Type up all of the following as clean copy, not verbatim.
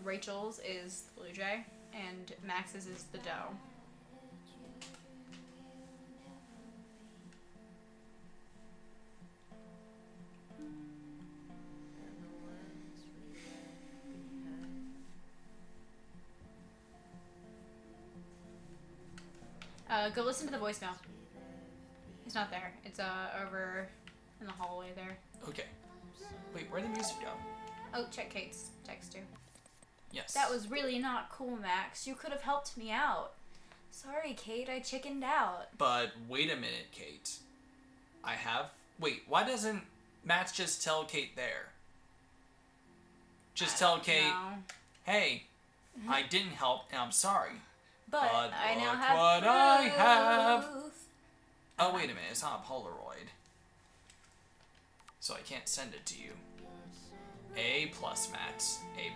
Rachel's is the blue jay, and Max's is the doe. Go listen to the voicemail. It's not there. It's over in the hallway there. Okay. Wait, where'd the music go? Oh, check Kate's text too. Yes. That was really not cool, Max. You could have helped me out. Sorry, Kate, I chickened out. But wait a minute, Kate. Wait, why doesn't Max just tell Kate there? Just tell Kate, hey, I didn't help and I'm sorry. But I now look have what proof. I have. Oh, wait a minute, it's not a Polaroid. So I can't send it to you. A+, Max. A+.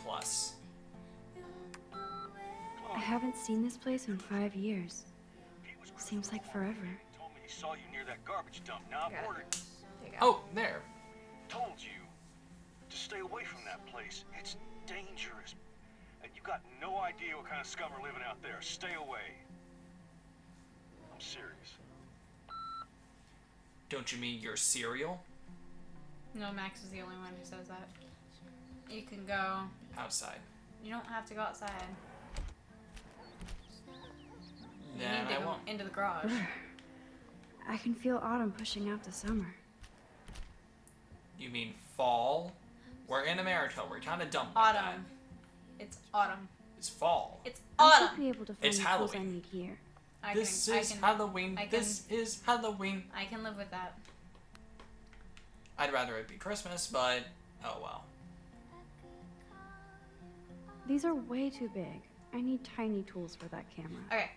I haven't seen this place in 5 years. Seems like forever. Told me he saw you near that garbage dump. Now I'm worried. There you go. Oh, there. Told you to stay away from that place. It's dangerous. And you got no idea what kind of scum are living out there. Stay away. I'm serious. Don't you mean your cereal? No, Max is the only one who says that. You can go. Outside. You don't have to go outside. You Then need to I go won't. into the garage. I can feel autumn pushing out the summer. You mean fall? We're in America. We're kind of dumb like that. Autumn. It's autumn. It's fall. It's I should autumn. be able to find It's the tools I Halloween. need here. This is Halloween. This is Halloween. I can live with that. I'd rather it be Christmas, but oh well. These are way too big. I need tiny tools for that camera. Okay.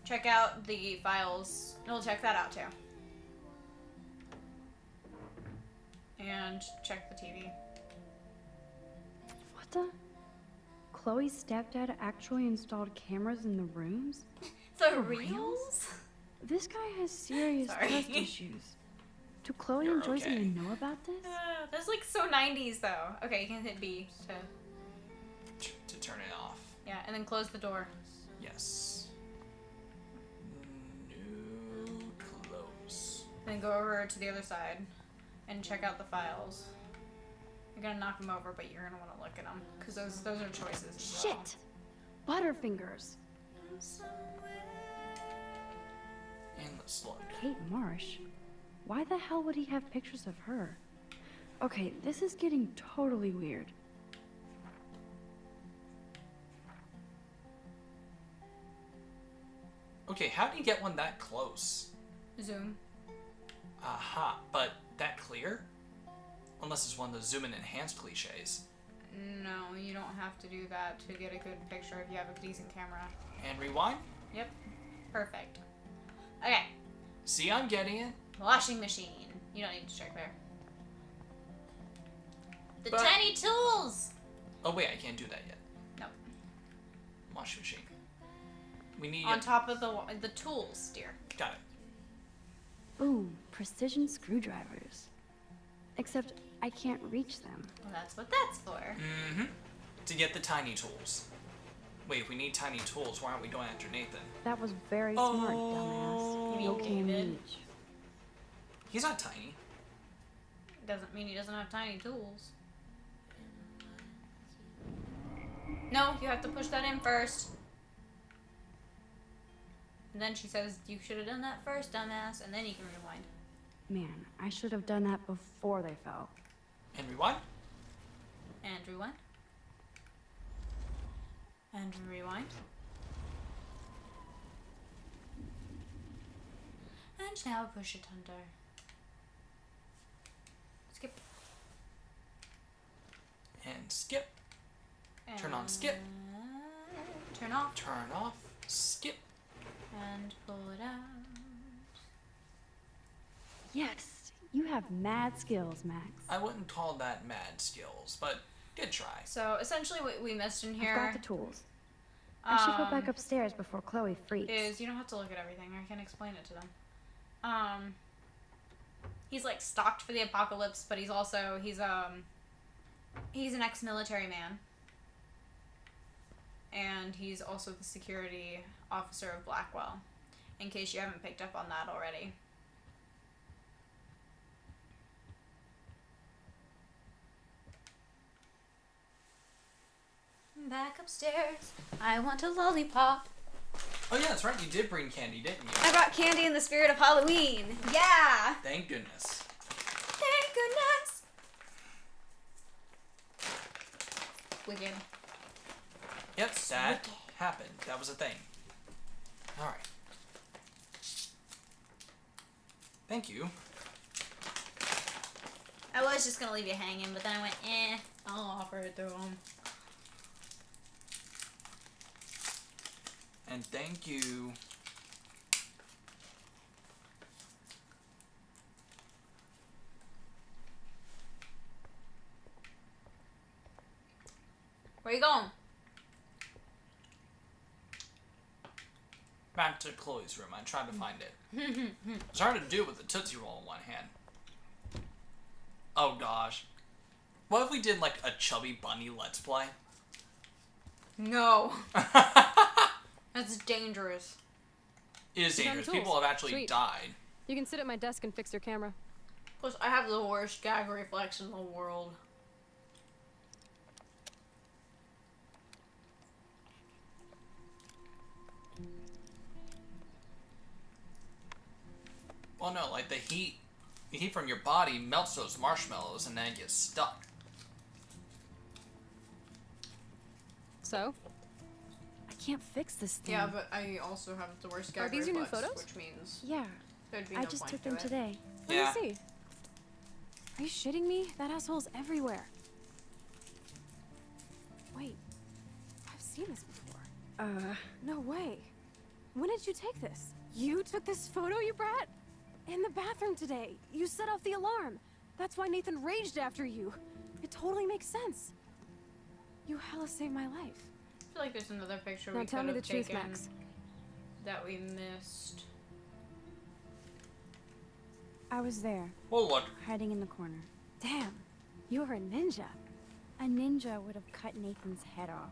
Check out the files. We'll check that out too. And check the TV. What the? Chloe's stepdad actually installed cameras in the rooms? The For reals? reals? This guy has serious Sorry. trust issues. Do Chloe You're and Joyce okay. even know about this? That's like so 90s though. Okay, you can hit B To turn it off. yeah, and then close the door. Yes. New close. And then go over to the other side and check out the files. You're gonna knock them over, but you're gonna want to look at them because those are choices. As well. Shit! Butterfingers. And let's look. Kate Marsh? Why the hell would he have pictures of her? Okay, this is getting totally weird. Okay, how do you get one that close? Zoom. Aha, but that clear? Unless it's one of those zoom and enhance cliches. No, you don't have to do that to get a good picture if you have a decent camera. And rewind? Yep. Perfect. Okay. See, I'm getting it. Washing machine. You don't need to check there. The But- tiny tools! Oh wait, I can't do that yet. Nope. Washing machine. We need On top of the tools, dear. Got it. Ooh, precision screwdrivers. Except I can't reach them. Well, that's what that's for. Mm-hmm. To get the tiny tools. Wait, if we need tiny tools, why aren't we going after Nathan? That was very smart, Oh. dumbass. You No mean can David? reach. He's not tiny. Doesn't mean he doesn't have tiny tools. No, you have to push that in first. And then she says, you should have done that first, dumbass, and then you can rewind. Man, I should have done that before they fell. And rewind? And rewind. And rewind. And now push it under. Skip. And skip. Turn on skip. Turn off. Turn off. Skip. And pull it out. Yes, you have mad skills, Max. I wouldn't call that mad skills, but good try. So essentially what we missed in here I've got the tools. I should go back um, upstairs before Chloe freaks. is you don't have to look at everything. I can explain it to them. He's like stocked for the apocalypse, but he's an ex-military man. and he's also the security officer of Blackwell, in case you haven't picked up on that already. Back upstairs, I want a lollipop. Oh yeah, that's right. You did bring candy, didn't you? I brought candy in the spirit of Halloween. Yeah! Thank goodness. Thank goodness! Wicked. Yep, that happened. That was a thing. Alright. Thank you. I was just gonna leave you hanging, but then I went, I'll offer it to him. And thank you. Where you going? Back to Chloe's room. I tried to find it. It's hard to do with the Tootsie Roll in one hand. Oh gosh. What if we did like a Chubby Bunny Let's Play? No. That's dangerous. It is dangerous. tools. People have actually Sweet. died. You can sit at my desk and fix your camera. Plus, I have the worst gag reflex in the world. Well, no, like the heat from your body melts those marshmallows and then it gets stuck. So? I can't fix this thing. Yeah, but I also have the worst gag Are these your new reflex, photos? which means Yeah, there'd be I no just point took to them it. today. Yeah. Let me see. Are you shitting me? That asshole's everywhere. Wait. I've seen this before. No way. When did you take this? You took this photo, you brat? In the bathroom today. You set off the alarm. That's why Nathan raged after you. It totally makes sense. You hella saved my life. I feel like there's another picture Now we tell could me the have truth, taken Max. that we missed. I was there, Well, look. hiding in the corner. Damn. You were a ninja. A ninja would have cut Nathan's head off.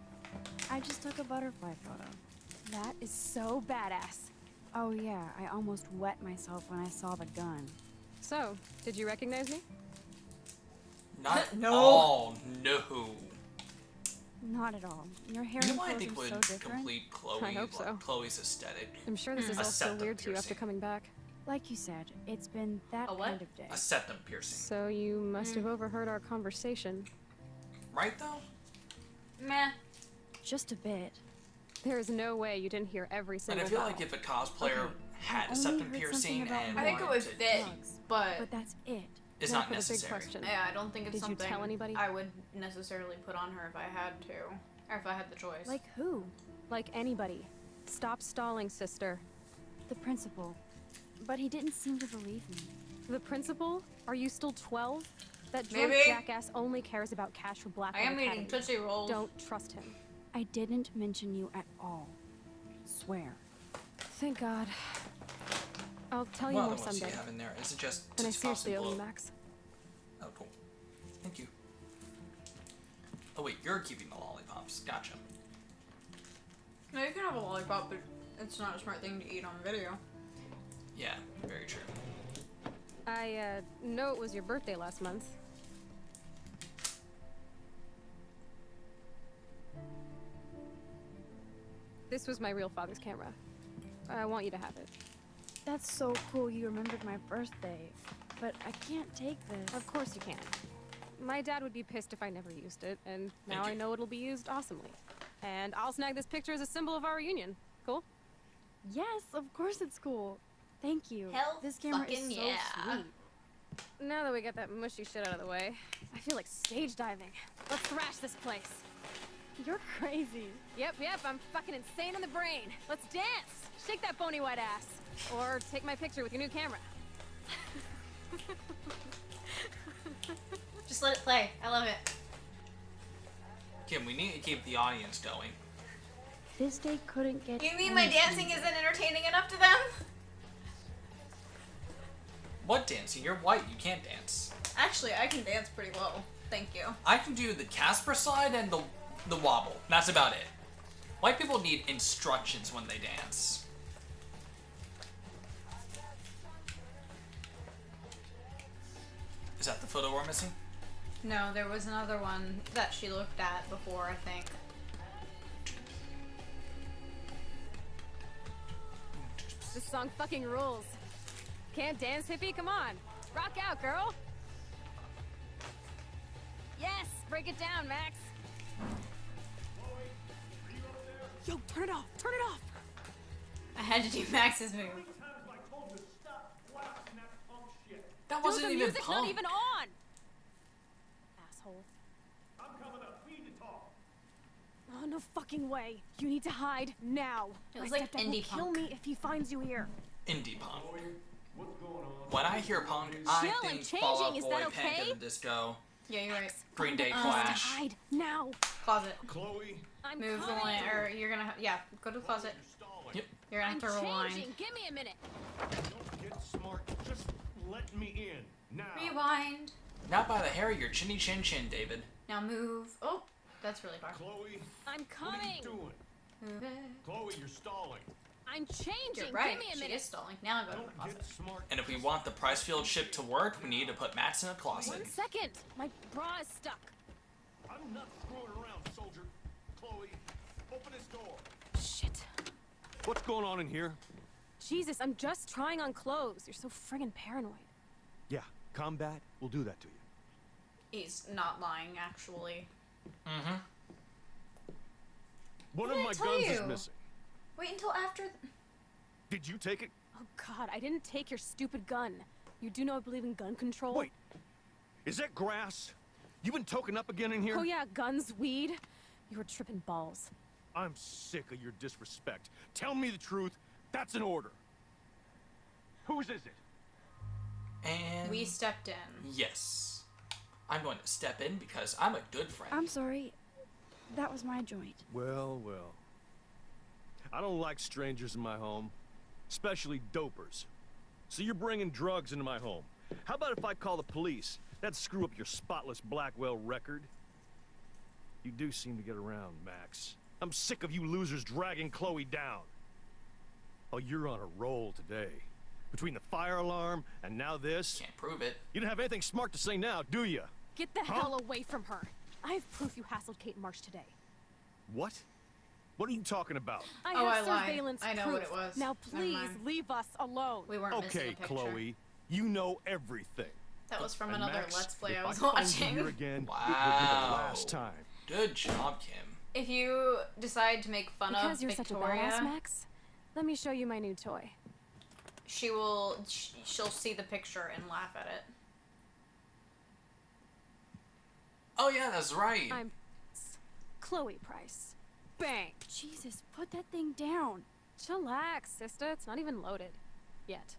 I just took a butterfly photo. That is so badass. Oh yeah, I almost wet myself when I saw the gun. So, did you recognize me? Not No. all. No. Not at all. Your hair You know and what I clothes think are would so different. complete Chloe, I hope so. Chloe's aesthetic? I'm sure this is A all so septum weird to you after piercing. coming back. Like you said, it's been that A what? kind of day. A septum piercing. So you must have overheard our conversation. Right, though? Meh. Just a bit. There is no way you didn't hear every And single I feel vowel. like if a cosplayer had a only septum heard piercing something about and I think it wanted would to- fit, Drugs. but But that's it. It's Now not for the big necessary. question. yeah, I don't think it's Did you something tell anybody? I would necessarily put on her if I had to, or if I had the choice. Like who? Like anybody. Stop stalling, sister. The principal. But he didn't seem to believe me. The principal? Are you still 12? That drunk Maybe. jackass only cares about cash for I Blackwell am Academy. eating Tootsie Rolls. Don't trust him. I didn't mention you at all. Swear. Thank God. I'll tell you What more other ones do someday. you have in there? Is it just And I Tootsie Pops seriously and owe you, Blow? Max. Oh, cool. Thank you. Oh wait, you're keeping the lollipops. Gotcha. No, you can have a lollipop, but it's not a smart thing to eat on video. Yeah, very true. I, know it was your birthday last month. This was my real father's camera. I want you to have it. That's so cool you remembered my birthday. But I can't take this. Of course you can. My dad would be pissed if I never used it, and now Thank I you. know it'll be used awesomely. And I'll snag this picture as a symbol of our reunion. Cool? Yes, of course it's cool. Thank you. Hell this camera is fucking so yeah. sweet. Now that we got that mushy shit out of the way, I feel like stage diving. Let's thrash this place. You're crazy. Yep, I'm fucking insane in the brain. Let's dance! Shake that bony white ass. Or take my picture with your new camera. Just let it play. I love it. Kim, we need to keep the audience going. This day couldn't get You mean my anything. dancing isn't entertaining enough to them? What dancing? You're white. You can't dance. Actually, I can dance pretty well. Thank you. I can do the Casper slide and the wobble. That's about it. White people need instructions when they dance. Is that the photo we're missing? No, there was another one that she looked at before, I think. This song fucking rules. Can't dance, hippie? Come on. Rock out, girl. Yes, break it down, Max. Yo, turn it off. Turn it off. I had to do Max's move. That Dude, wasn't the even music's punk. not even on. Asshole. I'm coming up. We need to talk. Oh, no fucking way. You need to hide now. It was My like stepdad will indie kill punk. me if he finds you here. Indie punk. What's going on? When I hear punk, I Chill, I'm think changing. Fall Out Is Boy, that Panic okay? at the Disco, Yeah, you're right. Green Day, To Clash. hide now. Closet. Chloe, I'm Move the coming. line, or you're gonna yeah, go to the closet. you're stalling. Yep. You're gonna I'm have to rewind. changing. Give me a minute. Don't get smart. Just let me in. Now. Rewind. Not by the hair of your chinny chin chin, David. Now move. Oh, that's really far. Chloe, I'm what are coming. you doing? Move it. Chloe, you're stalling. I'm changing. You're right. Give me a She minute. is stalling. Now go to the Don't closet. get smart. And if we want the price field ship to work, we need to put Max in a closet. 1 second. My bra is stuck. I'm not screwing around, soldier. Chloe, open this door. Shit. What's going on in here? Jesus, I'm just trying on clothes. You're so friggin' paranoid. Yeah, combat will do that to you. He's not lying, actually. Mm-hmm. One What of did my I tell guns is you? missing. Wait until after. Did you take it? Oh God, I didn't take your stupid gun. You do know I believe in gun control? Wait, is that grass? You been toking up again in here? Oh yeah, guns, weed. You were tripping balls. I'm sick of your disrespect. Tell me the truth. That's an order. Whose is it? And We stepped in. yes, I'm going to step in because I'm a good friend. I'm sorry. That was my joint. Well, well. I don't like strangers in my home, especially dopers. So you're bringing drugs into my home. How about if I call the police? That'd screw up your spotless Blackwell record. You do seem to get around, Max. I'm sick of you losers dragging Chloe down. Oh, you're on a roll today. Between the fire alarm and now this, Can't prove it. you don't have anything smart to say now, do you? Get the Huh? hell away from her. I have proof you hassled Kate Marsh today. What? What are you talking about? I Oh, have I lied. surveillance I know proof. what it was. Now Never please mind. leave us alone. We weren't missing a Okay, picture. Chloe, you know everything. That was from And another Max, Let's Play if I was find watching. you here again, it will be Wow. the last time. Good job, Kim. If you decide to make fun Because of you're such a Victoria, badass, Max, let me show you my new toy. she'll see the picture and laugh at it. Oh yeah, that's right. I'm Chloe Price. Bang. Jesus, put that thing down. Chillax, sister. It's not even loaded. Yet.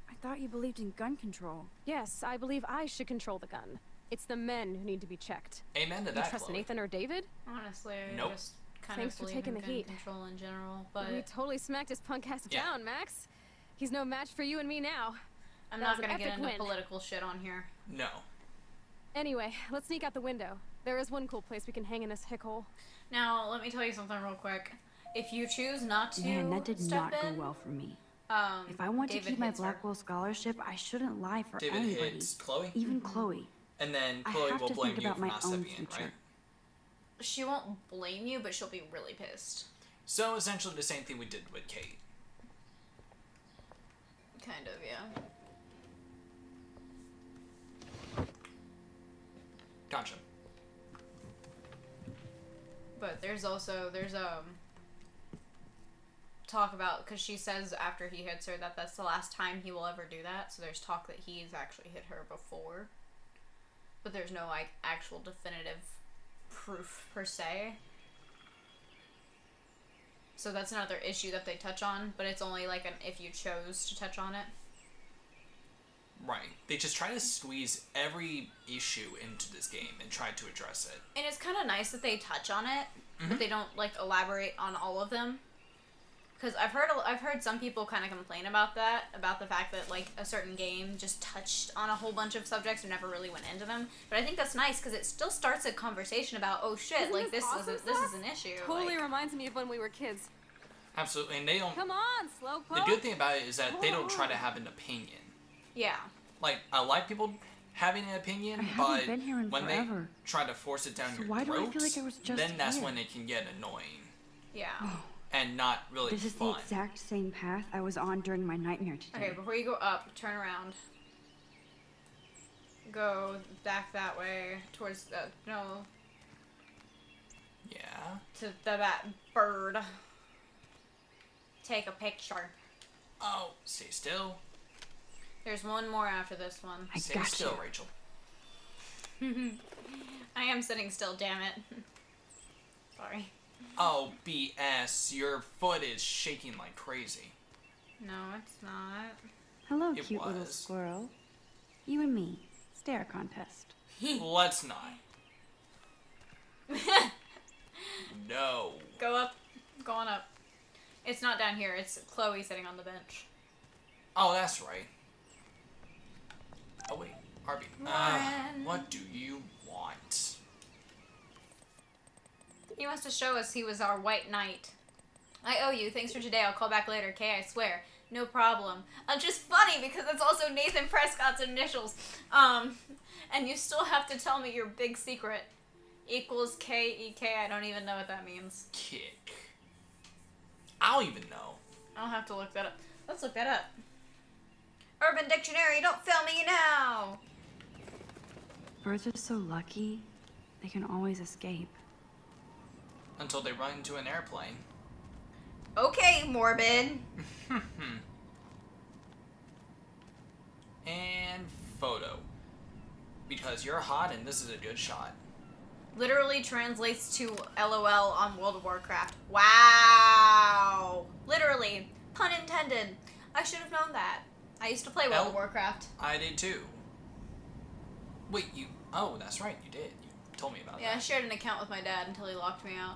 I thought you believed in gun control. Yes, I believe I should control the gun. It's the men who need to be checked. Amen to You that, trust Chloe. Nathan or David? Honestly, I Nope. just kind Thanks of for believe taking in the gun heat. control in general, but We totally smacked his punk ass Yeah. down, Max. He's no match for you and me now. I'm that not was an gonna get epic into win. political shit on here. No. Anyway, let's sneak out the window. There is one cool place we can hang in this hick hole. Now, let me tell you something real quick. If you choose not to Man, that did step not go in, well for me. If I David want to keep my hits her. Blackwell scholarship, I shouldn't lie for David anybody. hits Chloe, Even Chloe. and then I Chloe have will to blame think you about for my not own stepping in, future. right? She won't blame you, but she'll be really pissed. So essentially the same thing we did with Kate. Kind of, yeah. Gotcha. But there's talk about, because she says after he hits her that that's the last time he will ever do that, so there's talk that he's actually hit her before, but there's no like actual definitive proof per se, so that's another issue that they touch on, but it's only like an if you chose to touch on it. Right. They just try to squeeze every issue into this game and try to address it. And it's kind of nice that they touch on it, but they don't like elaborate on all of them. Because I've heard some people kind of complain about that, about the fact that like a certain game just touched on a whole bunch of subjects and never really went into them. But I think that's nice because it still starts a conversation about, oh shit, Isn't like this awesome this is an issue. Totally like, reminds me of when we were kids. Absolutely, and they don't. Come on, slowpoke. The good thing about it is that they don't try to have an opinion. yeah. Like, I like people having an opinion, I haven't but been here in when forever. they try to force it down So your why do I throat, feel like I was just then that's here? when it can get annoying Yeah. and not really This is fun. the exact same path I was on during my nightmare today. Okay, before you go up, turn around. Go back that way towards the Yeah. to that bird. Take a picture. Oh, stay still. There's one more after this one. I Stay got still, you. Rachel. I am sitting still, damn it. Sorry. Oh, BS. Your foot is shaking like crazy. No, it's not. Hello, It cute little was. squirrel. You and me. Stare contest. Let's not. No. Go up. Go on up. It's not down here. It's Chloe sitting on the bench. Oh, that's right. Oh, wait. Arby. Lauren. What do you want? He wants to show us he was our white knight. I owe you. Thanks for today. I'll call back later. Okay, I swear. No problem. Just funny because it's also Nathan Prescott's initials. And you still have to tell me your big secret. Equals K-E-K. I don't even know what that means. Kick. I don't even know. I'll have to look that up. Let's look that up. Urban Dictionary, don't fail me now! Birds are so lucky, they can always escape. Until they run into an airplane. Okay, morbid. And photo. Because you're hot and this is a good shot. Literally translates to LOL on World of Warcraft. Wow! Literally. Pun intended. I should have known that. I used to play World of Warcraft. I did too. Wait, you... Oh, that's right, you did. You told me about Yeah, I that. shared an account with my dad until he locked me out.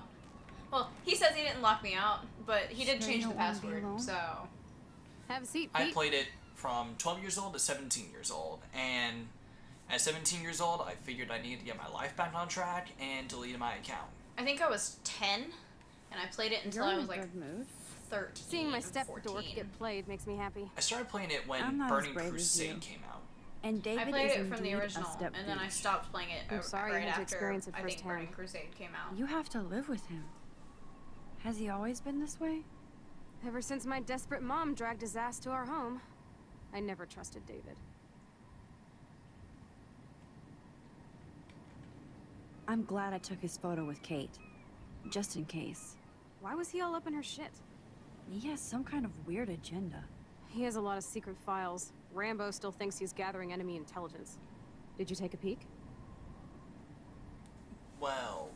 Well, he says he didn't lock me out, but he did Sure you change the don't wanna be password, alone? so... Have a seat, I Pete. played it from 12 years old to 17 years old, and at 17 years old, I figured I needed to get my life back on track and deleted my account. I think I was 10, and I played it until You're I in was a like good mood. 13, Seeing my step 14. dork get played makes me happy. I started playing it when I'm not as Burning brave as Crusade you. came out. And David I played is it from the indeed original, a step and then I douche. stopped playing it I'm sorry you right had to after experience it I think firsthand. Burning Crusade came out. You have to live with him. Has he always been this way? Ever since my desperate mom dragged his ass to our home, I never trusted David. I'm glad I took his photo with Kate. Just in case. Why was he all up in her shit? He has some kind of weird agenda. He has a lot of secret files. Rambo still thinks he's gathering enemy intelligence. Did you take a peek? Well,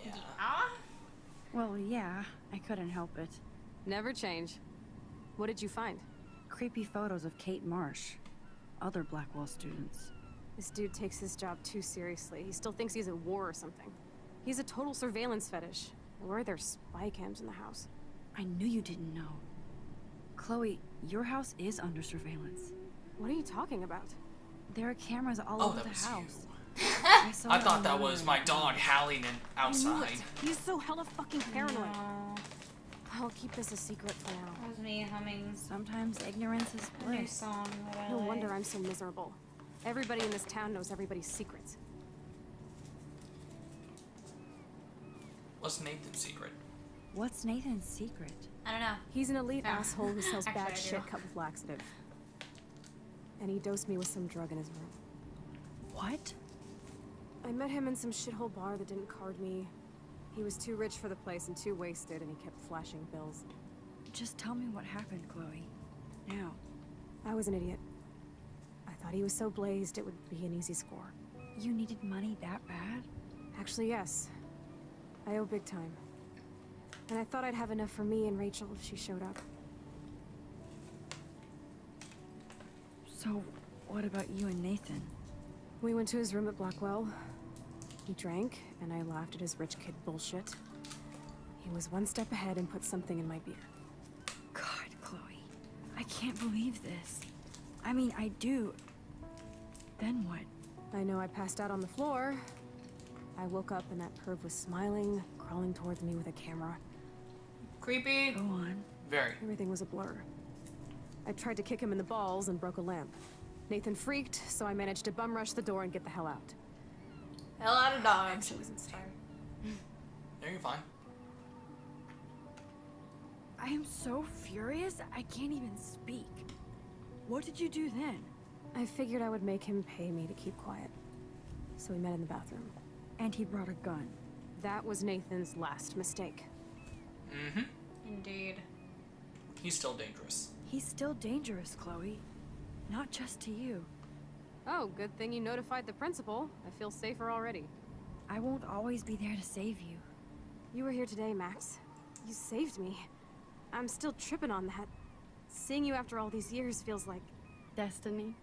yeah. Ah? Well, yeah, I couldn't help it. Never change. What did you find? Creepy photos of Kate Marsh. Other Blackwell students. This dude takes his job too seriously. He still thinks he's at war or something. He's a total surveillance fetish. Where are there spy cams in the house? I knew you didn't know. Chloe, your house is under surveillance. What are you talking about? There are cameras all Oh, over that the was house. you. saw I it thought that online. was my dog howling I knew outside. it. He's so hella fucking paranoid. No. I'll keep this a secret for now. That was me humming Sometimes ignorance is a new bliss. song that I No like. wonder I'm so miserable. Everybody in this town knows everybody's secrets. What's Nathan's secret? What's Nathan's secret? I don't know. He's an elite No. asshole who sells Actually, I bad do. shit cut with laxative. And he dosed me with some drug in his room. What? I met him in some shithole bar that didn't card me. He was too rich for the place and too wasted, and he kept flashing bills. Just tell me what happened, Chloe. Now. I was an idiot. I thought he was so blazed it would be an easy score. You needed money that bad? Actually, yes. I owe big time. And I thought I'd have enough for me and Rachel if she showed up. So, what about you and Nathan? We went to his room at Blackwell. He drank, and I laughed at his rich kid bullshit. He was one step ahead and put something in my beer. God, Chloe. I can't believe this. I mean, I do. Then what? I know I passed out on the floor. I woke up and that perv was smiling, crawling towards me with a camera. Creepy. Go on. Very. Everything was a blur. I tried to kick him in the balls and broke a lamp. Nathan freaked, so I managed to bum rush the door and get the hell out. Hell out of Dodge. It was insane. There, you're fine. I am so furious, I can't even speak. What did you do then? I figured I would make him pay me to keep quiet. So we met in the bathroom. And he brought a gun. That was Nathan's last mistake. Mm-hmm. Indeed. He's still dangerous. He's still dangerous, Chloe. Not just to you. Oh, good thing you notified the principal. I feel safer already. I won't always be there to save you. You were here today, Max. You saved me. I'm still tripping on that. Seeing you after all these years feels like destiny.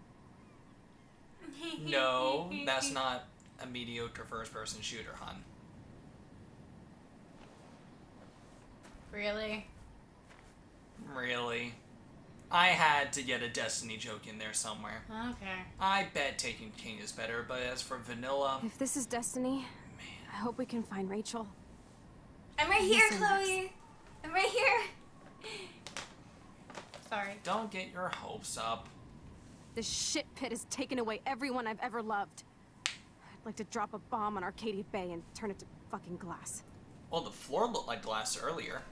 No, that's not a mediocre first-person shooter, hon. Really? Really? I had to get a Destiny joke in there somewhere. Okay. I bet Taking King is better, but as for vanilla, If this is destiny, man. I hope we can find Rachel. I'm right here, Listen, Chloe. I'm right here. Sorry. Don't get your hopes up. This shit pit has taken away everyone I've ever loved. I'd like to drop a bomb on Arcadia Bay and turn it to fucking glass. Well, the floor looked like glass earlier.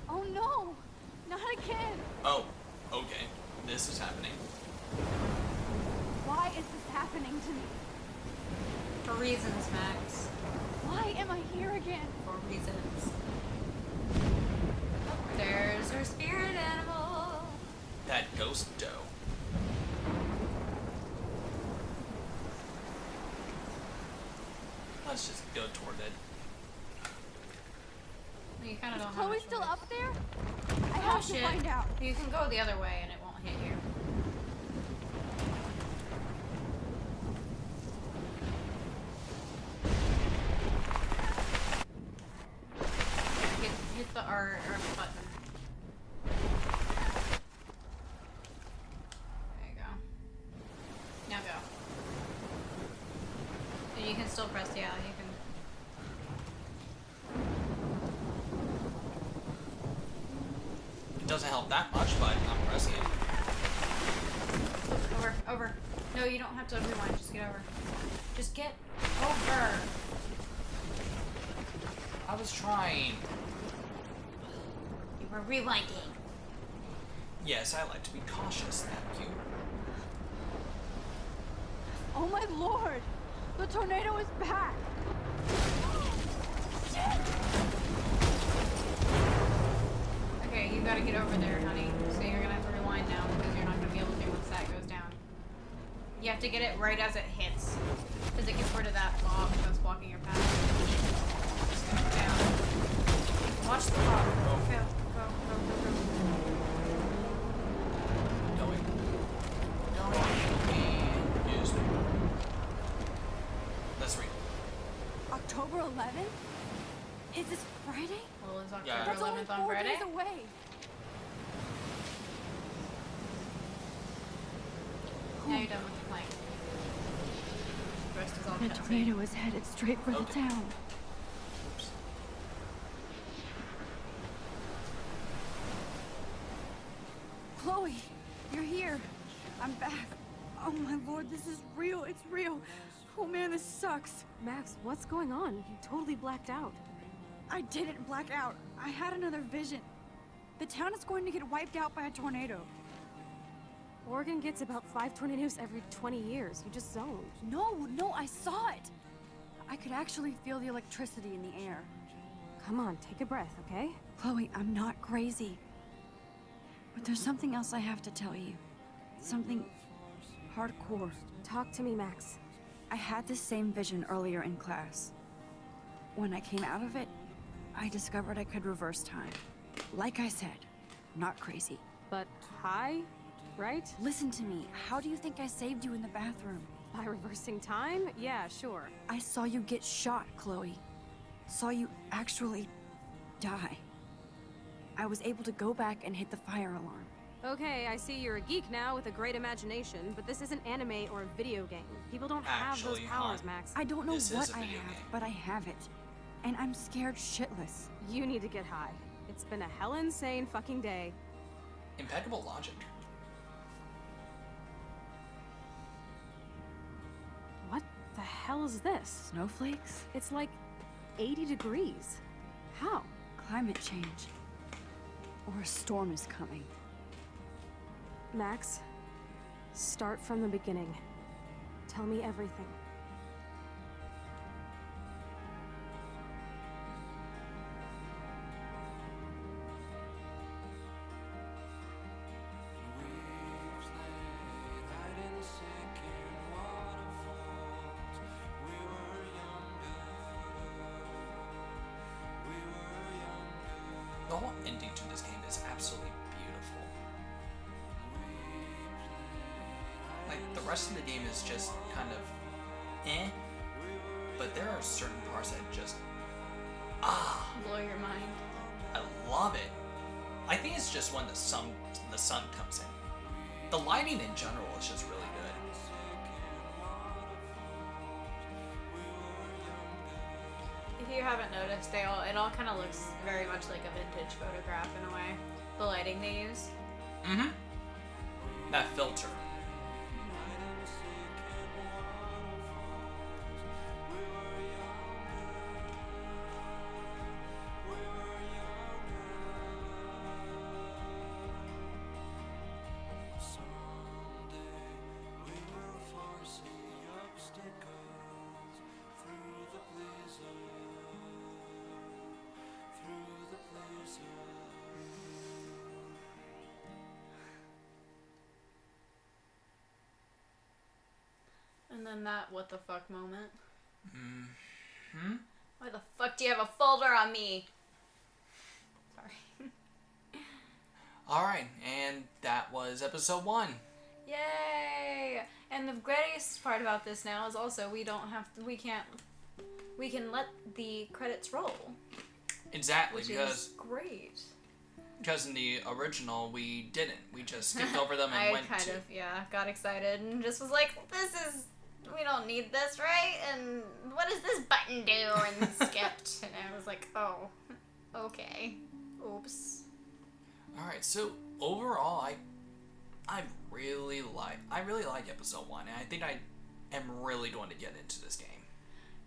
Oh no! Not again! Oh, okay. This is happening. Why is this happening to me? For reasons, Max. Why am I here again? For reasons. There's our spirit animal. That ghost doe. Let's just go toward it. You kind of don't have Chloe much still choice. up there? I Oh have shit. to find out. You can go the other way and it won't hit you. Hit the R button. There you go. Now go. And you can still press, yeah, you can. It doesn't help that much, but I'm pressing it. Over. No, you don't have to rewind, just get over. Just get over. I was trying. You were rewinding. Yes, I like to be cautious, thank you. Oh my lord! The tornado is back! Okay, you gotta get over there, honey. So you're gonna have to rewind now because you're not gonna be able to do once that goes down. You have to get it right as it hits. Because it gets rid of that fog that's blocking your path. Just go down. Watch the fog. Go. Going. And use me. Let's read. October 11th? Is this Friday? Well, it's October Yeah. That's only 11th on 4 Friday. days away! Now you're done with the plank. The rest is all The cutscene. tornado is headed straight for the Okay. town. Oops. Chloe, you're here. I'm back. Oh my lord, this is real. It's real. Oh man, this sucks. Max, what's going on? You totally blacked out. I didn't black out. I had another vision. The town is going to get wiped out by a tornado. Oregon gets about 5 tornadoes every 20 years. You just zoned. No, I saw it. I could actually feel the electricity in the air. Come on, take a breath, okay? Chloe, I'm not crazy. But there's something else I have to tell you. Something hardcore. Talk to me, Max. I had this same vision earlier in class. When I came out of it, I discovered I could reverse time. Like I said, not crazy. But high? right? Listen to me. How do you think I saved you in the bathroom? By reversing time? Yeah, sure. I saw you get shot, Chloe. Saw you actually die. I was able to go back and hit the fire alarm. Okay, I see you're a geek now with a great imagination, but this isn't anime or a video game. People don't have those Actually, powers, hon, Max. I don't know This is what a I video have, game. but I have it. And I'm scared shitless. You need to get high. It's been a hell insane fucking day. Impeccable logic. What the hell is this? Snowflakes? It's like 80 degrees. How? Climate change. Or a storm is coming. Max, start from the beginning. Tell me everything. The whole ending to this game is absolutely beautiful. Like, the rest of the game is just kind of eh, but there are certain parts that just Blow your mind. I love it. I think it's just when the sun comes in. The lighting in general is just really good. If you haven't noticed, it all kind of looks very much like a vintage photograph in a way. The lighting they use. Mm-hmm. That filter. And then that what the fuck moment. Mm-hmm. Why the fuck do you have a folder on me? Sorry. Alright, and that was episode 1. Yay! And the greatest part about this now is also we can let the credits roll. Exactly, Which because is great. in the original we didn't. We just skipped over them and I went kind to. of, got excited and just was like, we don't need this, right? And what does this button do? And skipped. And I was like, oh, okay. Oops. Alright, so overall I really like episode 1, and I think I am really going to get into this game.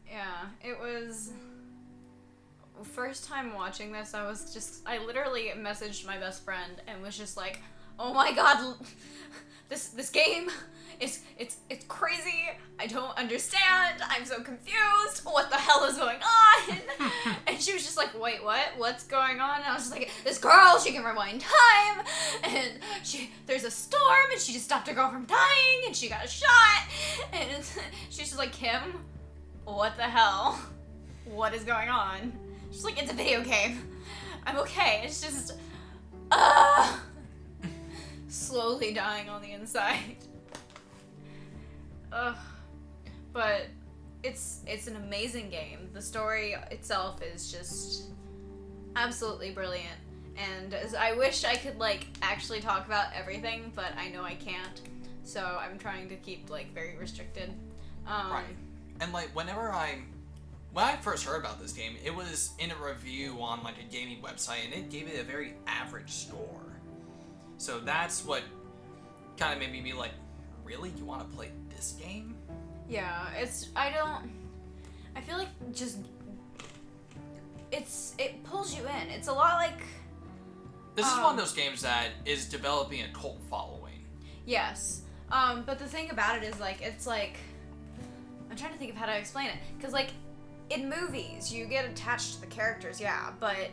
Yeah, it was... First time watching this, I literally messaged my best friend and was just like, oh my god, this game it's crazy. I don't understand. I'm so confused. What the hell is going on? And she was just like, wait, what? What's going on? And I was just like, this girl, she can rewind time, and there's a storm, and she just stopped a girl from dying, and she got shot, and she's just like, Kim, what the hell? What is going on? She's like, it's a video game. I'm okay. It's just, slowly dying on the inside. But it's an amazing game. The story itself is just absolutely brilliant. And I wish I could, actually talk about everything, but I know I can't. So I'm trying to keep, very restricted. Right. And, when I first heard about this game, it was in a review on, a gaming website, and it gave it a very average score. So that's what kind of made me be like, really? You want to play this game? Yeah, I feel like just, it pulls you in. It's a lot like... This is one of those games that is developing a cult following. Yes. But the thing about it is, it's like... I'm trying to think of how to explain it. Because, in movies, you get attached to the characters, yeah, but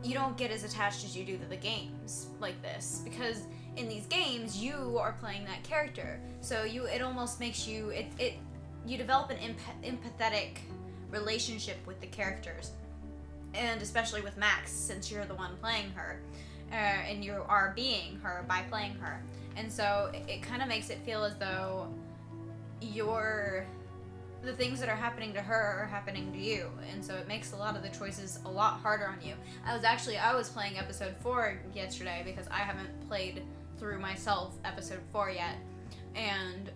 you don't get as attached as you do to the games like this. Because in these games, you are playing that character. So it almost makes you... You develop an empathetic relationship with the characters. And especially with Max, since you're the one playing her. and you are being her by playing her. And so it kind of makes it feel as though the things that are happening to her are happening to you, and so it makes a lot of the choices a lot harder on you. I was playing episode 4 yesterday because I haven't played through myself episode 4 yet, and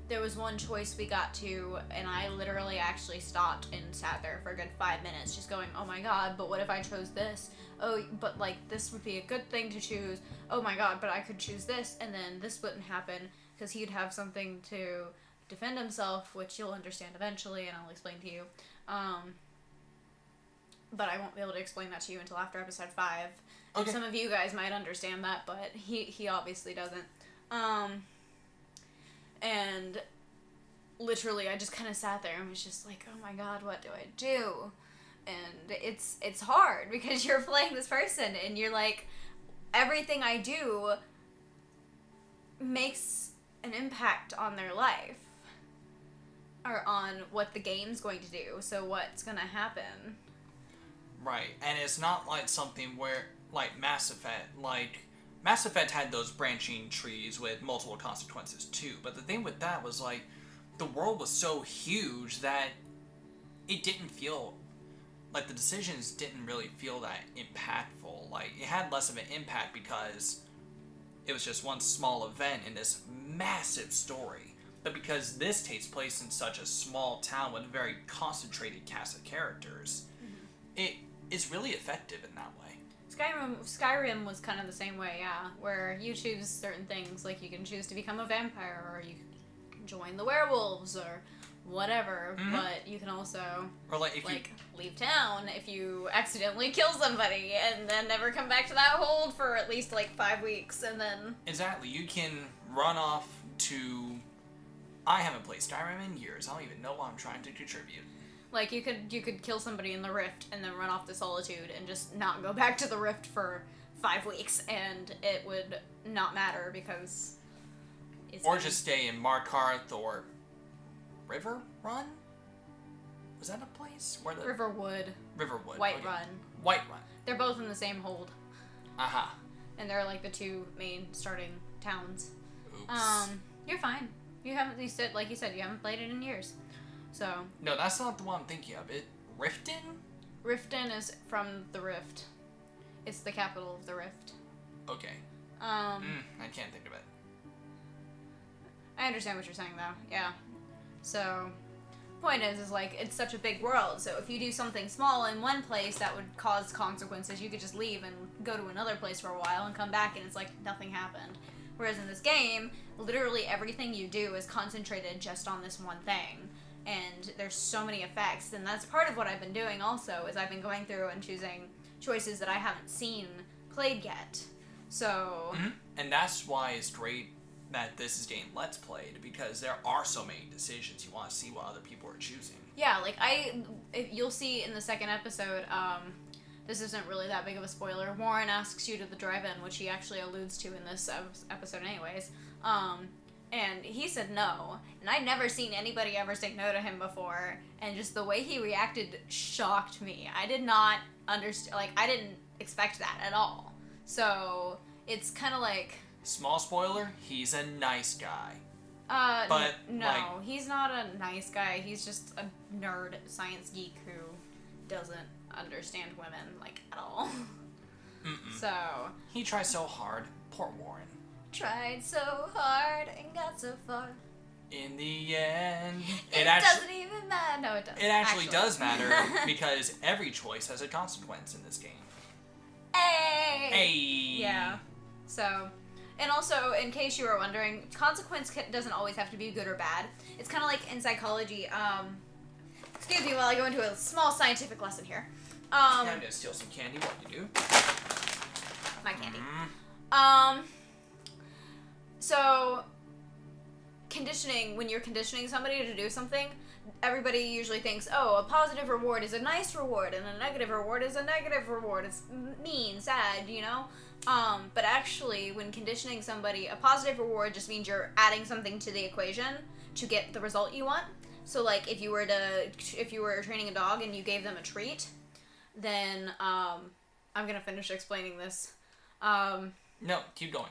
there was one choice we got to, and I literally actually stopped and sat there for a good 5 minutes just going, oh my god, but what if I chose this? Oh, but like this would be a good thing to choose. Oh my god, but I could choose this, and then this wouldn't happen because he'd have something to defend himself, which you'll understand eventually, and I'll explain to you. But I won't be able to explain that to you until after episode 5. Okay. And some of you guys might understand that, but he obviously doesn't. And literally, I just kind of sat there and was just like, oh my god, what do I do? And it's hard because you're playing this person, and you're like, everything I do makes an impact on their life. Or on what the game's going to do, so what's gonna happen. Right, and it's not like something where, like Mass Effect had those branching trees with multiple consequences too, but the thing with that was like, the world was so huge that it didn't feel, like the decisions didn't really feel that impactful. Like, it had less of an impact because it was just one small event in this massive story. But because this takes place in such a small town with a very concentrated cast of characters, it is really effective in that way. Skyrim was kind of the same way, yeah, where you choose certain things, like you can choose to become a vampire, or you can join the werewolves, or whatever, but you can also, or like, if leave town if you accidentally kill somebody, and then never come back to that hold for at least, 5 weeks, and then... Exactly, you can run off to... I haven't played Skyrim in years. I don't even know what I'm trying to contribute. Like, you could kill somebody in the Rift and then run off to Solitude and just not go back to the Rift for 5 weeks, and it would not matter because... Or just stay in Markarth or River Run? Was that a place? Where the... Riverwood. Riverwood. Whiterun. Whiterun. They're both in the same hold. Aha. And they're like the two main starting towns. Oops. You're fine. You said, you haven't played it in years. So. No, that's not the one I'm thinking of. Riften? Riften is from the Rift. It's the capital of the Rift. Okay. I can't think of it. I understand what you're saying, though. Yeah. So, point is it's such a big world. So if you do something small in one place that would cause consequences, you could just leave and go to another place for a while and come back, and it's like nothing happened. Whereas in this game, literally everything you do is concentrated just on this one thing. And there's so many effects. And that's part of what I've been doing also, is I've been going through and choosing choices that I haven't seen played yet. So... Mm-hmm. And that's why it's great that this is getting Let's Played, because there are so many decisions you want to see what other people are choosing. Yeah, you'll see in the second episode, this isn't really that big of a spoiler. Warren asks you to the drive-in, which he actually alludes to in this episode anyways. And he said no. And I'd never seen anybody ever say no to him before. And just the way he reacted shocked me. I did not understand, I didn't expect that at all. So, it's kind of like... Small spoiler, he's a nice guy. But no, he's not a nice guy. He's just a nerd science geek who doesn't understand women, at all. Mm-mm. So... He tries so hard. Poor Warren. Tried so hard and got so far. In the end... It doesn't even matter. No, it doesn't. It actually does matter, because every choice has a consequence in this game. Hey! Yeah. So... And also, in case you were wondering, consequence doesn't always have to be good or bad. It's kind of like in psychology. Excuse me while I go into a small scientific lesson here. I'm gonna steal some candy while you do. My candy. So, conditioning, when you're conditioning somebody to do something, everybody usually thinks, oh, a positive reward is a nice reward, and a negative reward is a negative reward. It's mean, sad, you know? But actually, when conditioning somebody, a positive reward just means you're adding something to the equation to get the result you want. So, if you were training a dog and you gave them a treat, then, I'm gonna finish explaining this. No, keep going.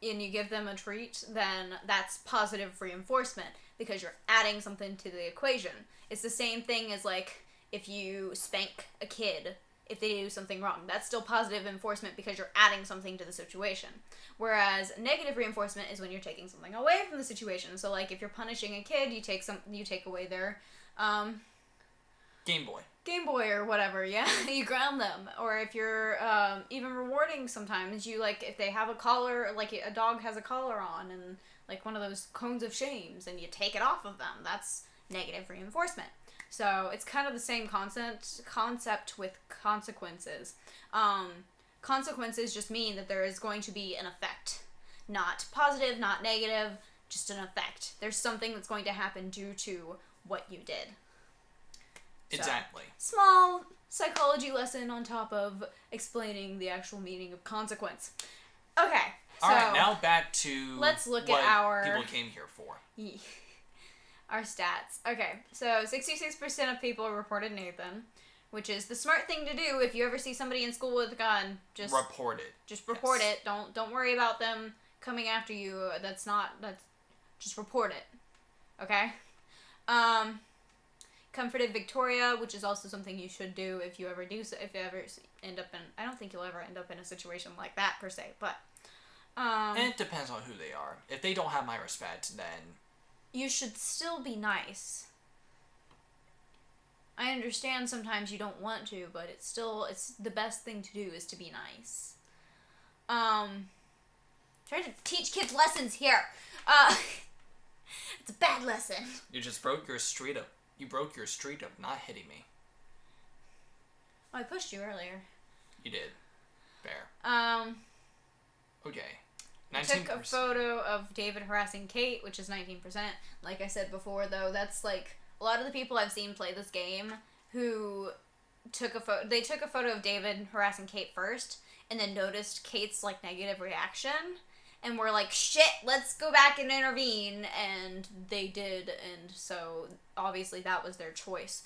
And you give them a treat, then that's positive reinforcement because you're adding something to the equation. It's the same thing as, like, if you spank a kid if they do something wrong. That's still positive reinforcement because you're adding something to the situation. Whereas negative reinforcement is when you're taking something away from the situation. So, like, if you're punishing a kid, you take away their Game Boy or whatever, yeah? You ground them. Or if you're even rewarding sometimes, you, like, if they have a collar, like a dog has a collar on and, like, one of those cones of shames, and you take it off of them, that's negative reinforcement. So it's kind of the same concept with consequences. Consequences just mean that there is going to be an effect. Not positive, not negative, just an effect. There's something that's going to happen due to what you did. Exactly. So, small psychology lesson on top of explaining the actual meaning of consequence. Okay. All right, now back to let's look what at our people came here for. Our stats. Okay, so 66% of people reported Nathan, which is the smart thing to do if you ever see somebody in school with a gun. Just report it. Just report it. Don't worry about them coming after you. Just report it. Okay? Comforted Victoria, which is also something you should do if you ever end up in, I don't think you'll ever end up in a situation like that per se, but and it depends on who they are. If they don't have my respect, then you should still be nice. I understand sometimes you don't want to, but it's the best thing to do is to be nice. Trying to teach kids lessons here. It's a bad lesson. You just broke your street up. You broke your streak of not hitting me. Oh, I pushed you earlier. You did. Fair. Okay. 19%. I took a photo of David harassing Kate, which is 19%. Like I said before, though, that's like a lot of the people I've seen play this game who took a photo. They took a photo of David harassing Kate first, and then noticed Kate's like negative reaction, and were like, "Shit, let's go back and intervene." And they did, and so obviously that was their choice.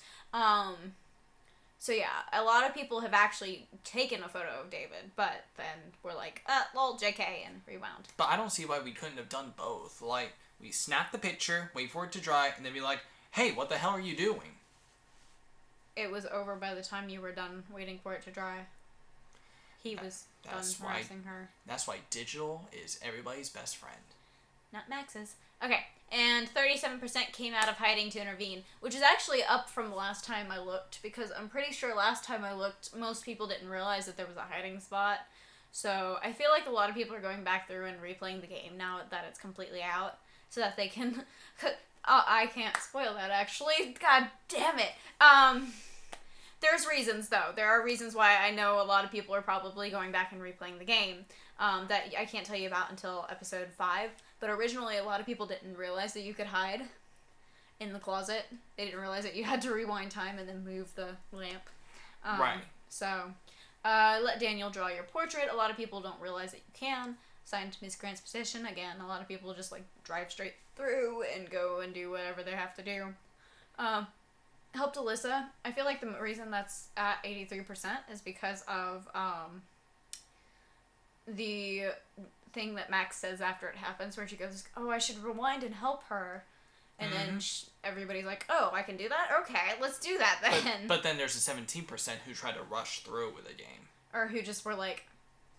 So yeah, a lot of people have actually taken a photo of David, but then were like, lol, JK, and rewound. But I don't see why we couldn't have done both. Like, we snap the picture, wait for it to dry, and then be like, hey, what the hell are you doing? It was over by the time you were done waiting for it to dry. He was done harassing her. That's why digital is everybody's best friend. Not Max's. Okay, and 37% came out of hiding to intervene, which is actually up from the last time I looked, because I'm pretty sure last time I looked, most people didn't realize that there was a hiding spot. So I feel like a lot of people are going back through and replaying the game now that it's completely out, so that they can... I can't spoil that, actually. God damn it. There's reasons, though. There are reasons why I know a lot of people are probably going back and replaying the game that I can't tell you about until episode 5. But originally, a lot of people didn't realize that you could hide in the closet. They didn't realize that you had to rewind time and then move the lamp. Right. So, let Daniel draw your portrait. A lot of people don't realize that you can. Signed Miss Grant's petition. Again, a lot of people just, like, drive straight through and go and do whatever they have to do. Helped Alyssa. I feel like the reason that's at 83% is because of the thing that Max says after it happens, where she goes, "Oh, I should rewind and help her," and then everybody's like, "Oh, I can do that? Okay, let's do that then." But then there's a 17% who tried to rush through with the game, or who just were like,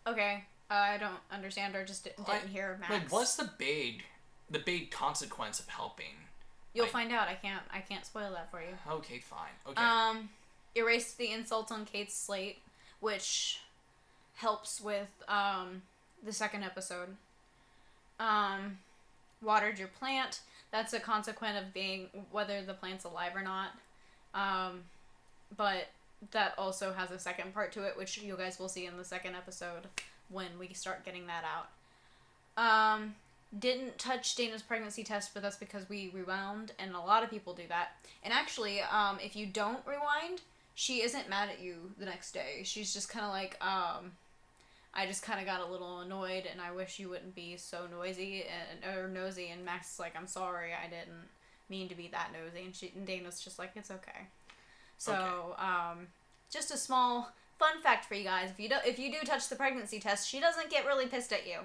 "Okay, I don't understand," or just didn't hear Max. Like, what's the big consequence of helping? You'll find out. I can't spoil that for you. Okay, fine. Okay. Erased the insults on Kate's slate, which helps with the second episode. Watered your plant. That's a consequence of being whether the plant's alive or not. But that also has a second part to it, which you guys will see in the second episode when we start getting that out. Didn't touch Dana's pregnancy test, but that's because we rewound, and a lot of people do that. And actually, if you don't rewind, she isn't mad at you the next day. She's just kind of like, I just kind of got a little annoyed, and I wish you wouldn't be so noisy or nosy. And Max is like, I'm sorry, I didn't mean to be that nosy. And Dana's just like, it's okay. So, just a small fun fact for you guys: if you do touch the pregnancy test, she doesn't get really pissed at you.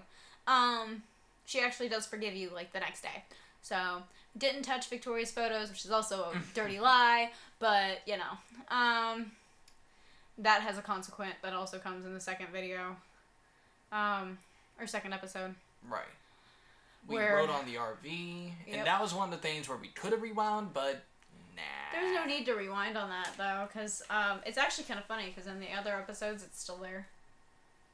She actually does forgive you like the next day. So didn't touch Victoria's photos, which is also a dirty lie. But you know, that has a consequence that also comes in the second video, or second episode. Right. We rode on the RV, and that was one of the things where we could have rewound, but nah. There's no need to rewind on that, though, because it's actually kind of funny, because in the other episodes, it's still there.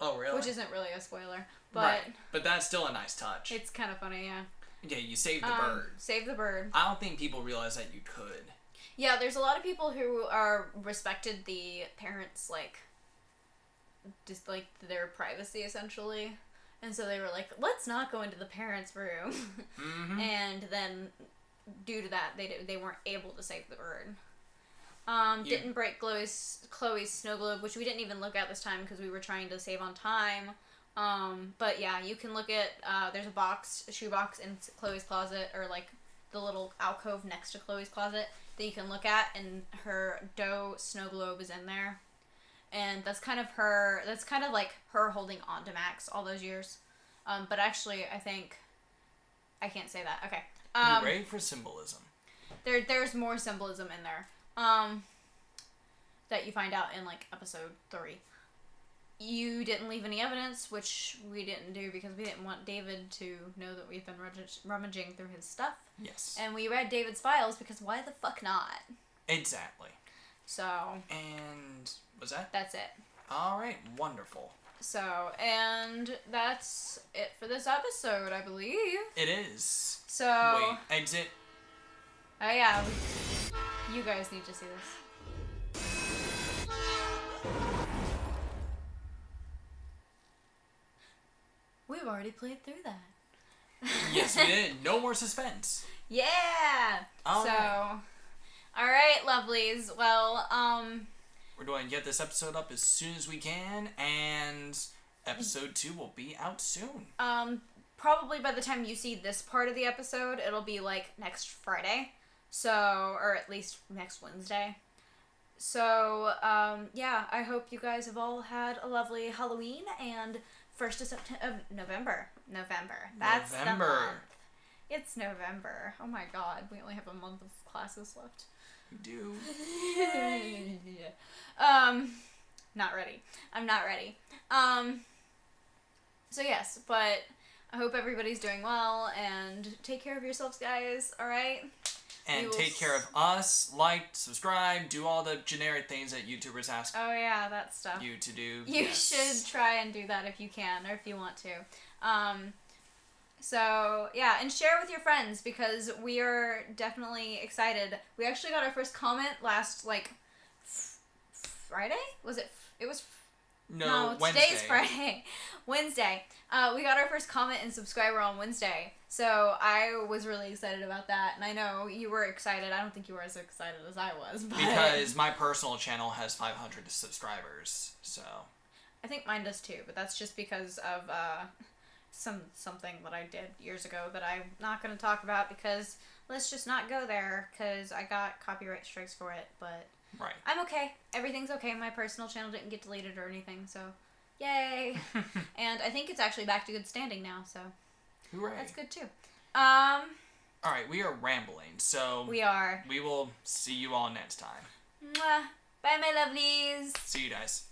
Oh, really? Which isn't really a spoiler, but... Right. But that's still a nice touch. It's kind of funny, yeah. Yeah, you saved the bird. Save the bird. I don't think people realize that you could. Yeah, there's a lot of people who are respected the parents, like, just, like, their privacy, essentially. And so they were like, let's not go into the parents' room. Mm-hmm. And then, due to that, they weren't able to save the bird. Didn't break Chloe's snow globe, which we didn't even look at this time because we were trying to save on time. But yeah, you can look at, there's a shoebox in Chloe's closet, or like the little alcove next to Chloe's closet that you can look at, and her doe snow globe is in there. And that's kind of like her holding on to Max all those years. But actually, I think, I can't say that. Okay. Hooray for symbolism. There's more symbolism in there. That you find out in like episode 3. You didn't leave any evidence, which we didn't do because we didn't want David to know that we've been rummaging through his stuff. Yes. And we read David's files because why the fuck not? Exactly. So. And was that? That's it. All right. Wonderful. So, and that's it for this episode, I believe. It is. So. Wait. Exit. Oh yeah. You guys need to see this. We've already played through that. Yes, we did. No more suspense. Yeah. All right. All right, lovelies. Well, we're going to get this episode up as soon as we can, and episode 2 will be out soon. Probably by the time you see this part of the episode, it'll be like next Friday. So, or at least next Wednesday. So, yeah, I hope you guys have all had a lovely Halloween and 1st of November. That's the month. It's November. Oh my god, we only have a month of classes left. We do. Not ready. I'm not ready. So yes, but I hope everybody's doing well, and take care of yourselves, guys, alright? And take care of us, like, subscribe, do all the generic things that YouTubers ask that stuff. you to do. You should try and do that if you can, or if you want to. So, yeah, and share with your friends, because we are definitely excited. We actually got our first comment last, like, Friday? Was it? It was... No, Wednesday. Today's Friday. Wednesday. We got our first comment and subscriber on Wednesday. So I was really excited about that. And I know you were excited. I don't think you were as excited as I was. But because my personal channel has 500 subscribers. So I think mine does too. But that's just because of something that I did years ago that I'm not going to talk about, because let's just not go there, because I got copyright strikes for it. But right. I'm okay. Everything's okay. My personal channel didn't get deleted or anything, so yay. And I think it's actually back to good standing now, so hooray. That's good too. Alright, we are rambling, so we are. We will see you all next time. Mwah. Bye, my lovelies. See you guys.